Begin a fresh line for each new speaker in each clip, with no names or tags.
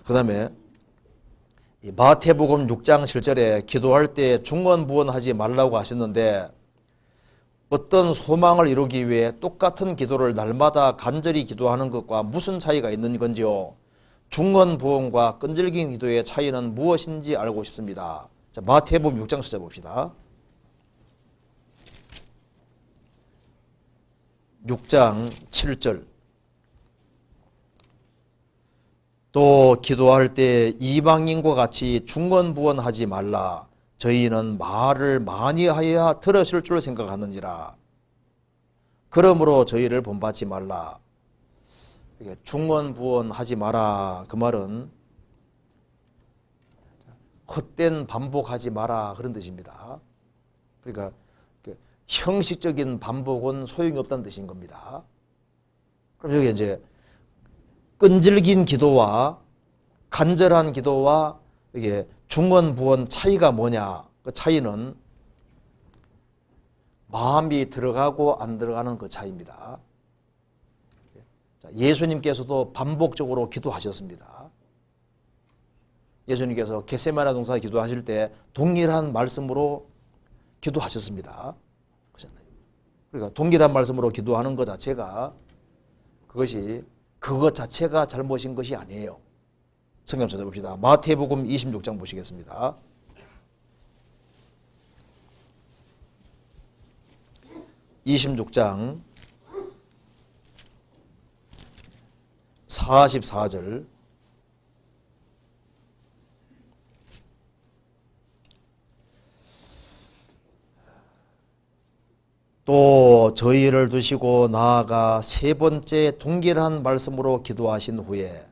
그 다음에 마태복음 6장 7절에 기도할 때 중언부언하지 말라고 하셨는데 어떤 소망을 이루기 위해 똑같은 기도를 날마다 간절히 기도하는 것과 무슨 차이가 있는 건지요? 중언부언과 끈질긴 기도의 차이는 무엇인지 알고 싶습니다. 자, 마태복음 6장 7절 봅시다. 6장 7절. 또 기도할 때 이방인과 같이 중언부언하지 말라. 저희는 말을 많이 하여야 들으실 줄 생각하느니라. 그러므로 저희를 본받지 말라. 중언부언하지 마라. 그 말은 헛된 반복하지 마라 그런 뜻입니다. 그러니까 형식적인 반복은 소용이 없다는 뜻인 겁니다. 그럼 여기 이제 끈질긴 기도와 간절한 기도와 이게 중언부언 차이가 뭐냐? 그 차이는 마음이 들어가고 안 들어가는 그 차이입니다. 예수님께서도 반복적으로 기도하셨습니다. 예수님께서 겟세마네 동산 기도하실 때 동일한 말씀으로 기도하셨습니다. 그러니까 동일한 말씀으로 기도하는 것 자체가 그것 자체가 잘못인 것이 아니에요. 성경 찾아봅시다. 마태복음 26장 보시겠습니다. (26장) 44절. 또 저희를 두시고 나아가 세 번째 동일한 말씀으로 기도하신 후에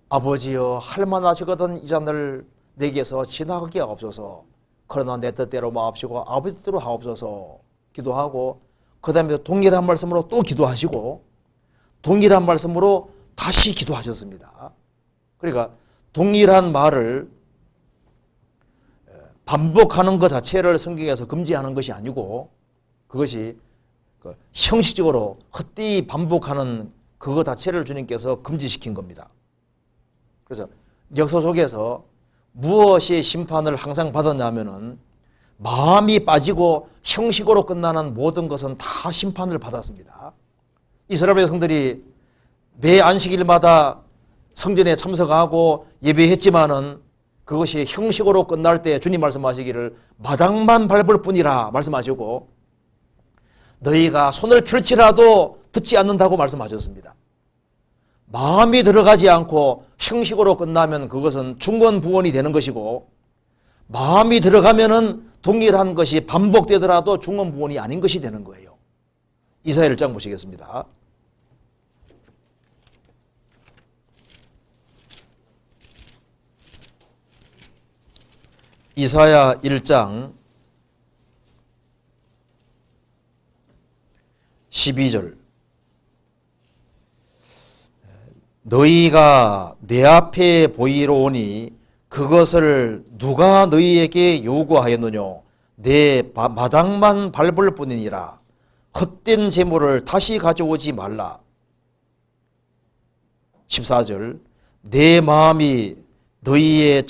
아버지여 할 만하시거든 이 잔을 내게서 지나가게 하옵소서. 그러나 내 뜻대로 마옵시고 아버지 뜻대로 하옵소서 기도하고 그 다음에 동일한 말씀으로 또 기도하시고 동일한 말씀으로 다시 기도하셨습니다. 그러니까 동일한 말을 반복하는 것 자체를 성경에서 금지하는 것이 아니고 그것이 형식적으로 헛되이 반복하는 그것 자체를 주님께서 금지시킨 겁니다. 그래서 역사 속에서 무엇이 심판을 항상 받았냐면은 마음이 빠지고 형식으로 끝나는 모든 것은 다 심판을 받았습니다. 이스라엘 백성들이 매 안식일마다 성전에 참석하고 예배했지만은 그것이 형식으로 끝날 때 주님 말씀하시기를 마당만 밟을 뿐이라 말씀하시고 너희가 손을 펼치라도 듣지 않는다고 말씀하셨습니다. 마음이 들어가지 않고 형식으로 끝나면 그것은 중언부언이 되는 것이고 마음이 들어가면은 동일한 것이 반복되더라도 중언부언이 아닌 것이 되는 거예요. 이사야 1장 보시겠습니다. 이사야 1장 12절. 너희가 내 앞에 보이러 오니 그것을 누가 너희에게 요구하였느냐? 내 마당만 밟을 뿐이니라. 헛된 재물을 다시 가져오지 말라. 14절. 내 마음이 너희의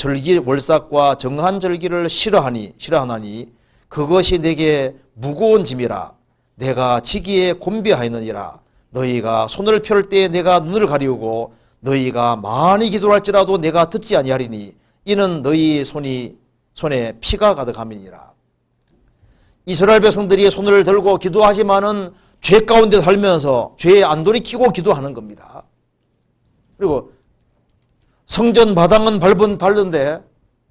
월삭과 정한 절기를 싫어하나니 그것이 내게 무거운 짐이라. 내가 지기에 곤비하였느니라. 너희가 손을 펼 때 내가 눈을 가리우고 너희가 많이 기도할지라도 내가 듣지 아니하리니 이는 너희 손에 피가 가득함이니라. 이스라엘 백성들이 손을 들고 기도하지만은 죄 가운데 살면서 죄에 안 돌이키고 기도하는 겁니다. 그리고 성전 마당은 밟는데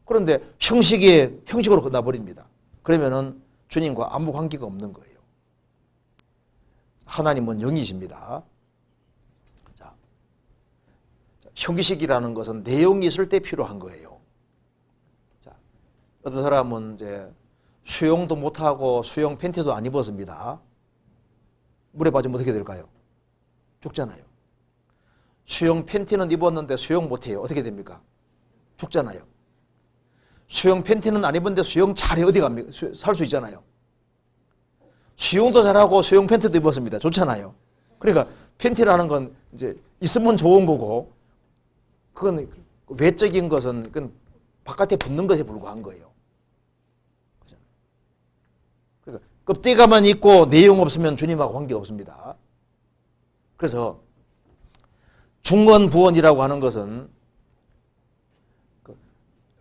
그런데 형식으로 끝나버립니다. 그러면은 주님과 아무 관계가 없는 거예요. 하나님은 영이십니다. 자, 형식이라는 것은 내용이 있을 때 필요한 거예요. 자, 어떤 사람은 이제 수영도 못하고 수영 팬티도 안 입었습니다. 물에 빠지면 어떻게 될까요? 죽잖아요. 수영 팬티는 입었는데 수영 못해요. 어떻게 됩니까? 죽잖아요. 수영 팬티는 안 입었는데 수영 잘해. 어디 갑니까? 살 수 있잖아요. 수영도 잘하고 수영 팬티도 입었습니다. 좋잖아요. 그러니까 팬티라는 건 이제 있으면 좋은 거고 그건 외적인 것은 그건 바깥에 붙는 것에 불과한 거예요. 그러니까 껍데기만 있고 내용 없으면 주님하고 관계 없습니다. 그래서 중언부언이라고 하는 것은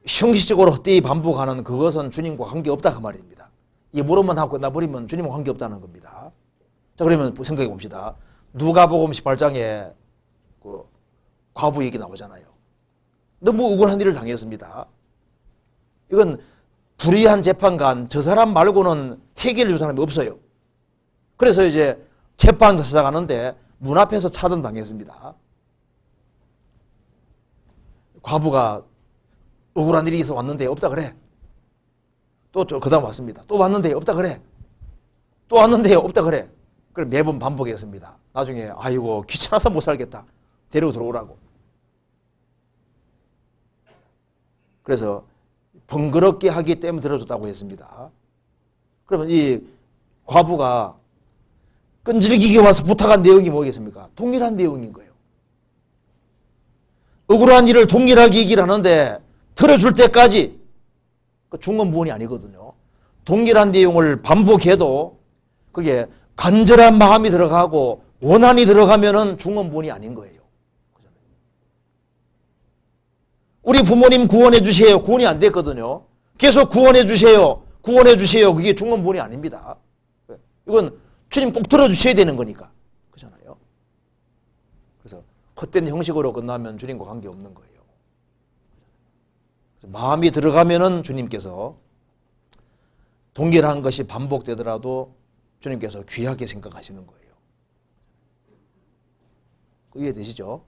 형식적으로 헛되이 반복하는 그것은 주님과 관계 없다 그 말입니다. 입으로만 하고 끝나버리면 주님과 관계 없다는 겁니다. 자, 그러면 생각해 봅시다. 누가복음 18장에 그 과부 얘기 나오잖아요. 너무 억울한 일을 당했습니다. 이건 불의한 재판관, 저 사람 말고는 해결해 줄 사람이 없어요. 그래서 이제 재판 찾아가는데 문 앞에서 차단당했습니다. 과부가 억울한 일이 있어 왔는데 없다 그래. 또 그 다음 왔습니다. 또 왔는데 없다 그래. 또 왔는데 없다 그래. 그걸 매번 반복했습니다. 나중에 아이고 귀찮아서 못 살겠다. 데리고 들어오라고. 그래서 번거롭게 하기 때문에 들어줬다고 했습니다. 그러면 이 과부가 끈질기게 와서 부탁한 내용이 뭐겠습니까? 동일한 내용인 거예요. 억울한 일을 동일하게 얘기를 하는데 들어줄 때까지 중언부언이 아니거든요. 동일한 내용을 반복해도 그게 간절한 마음이 들어가고 원한이 들어가면은 중언부언이 아닌 거예요. 우리 부모님 구원해 주세요. 구원이 안 됐거든요. 계속 구원해 주세요. 구원해 주세요. 그게 중언부언이 아닙니다. 이건 주님 꼭 들어주셔야 되는 거니까. 그렇잖아요. 그래서 헛된 형식으로 끝나면 주님과 관계없는 거예요. 마음이 들어가면은 주님께서 동일한 것이 반복되더라도 주님께서 귀하게 생각하시는 거예요. 이해되시죠?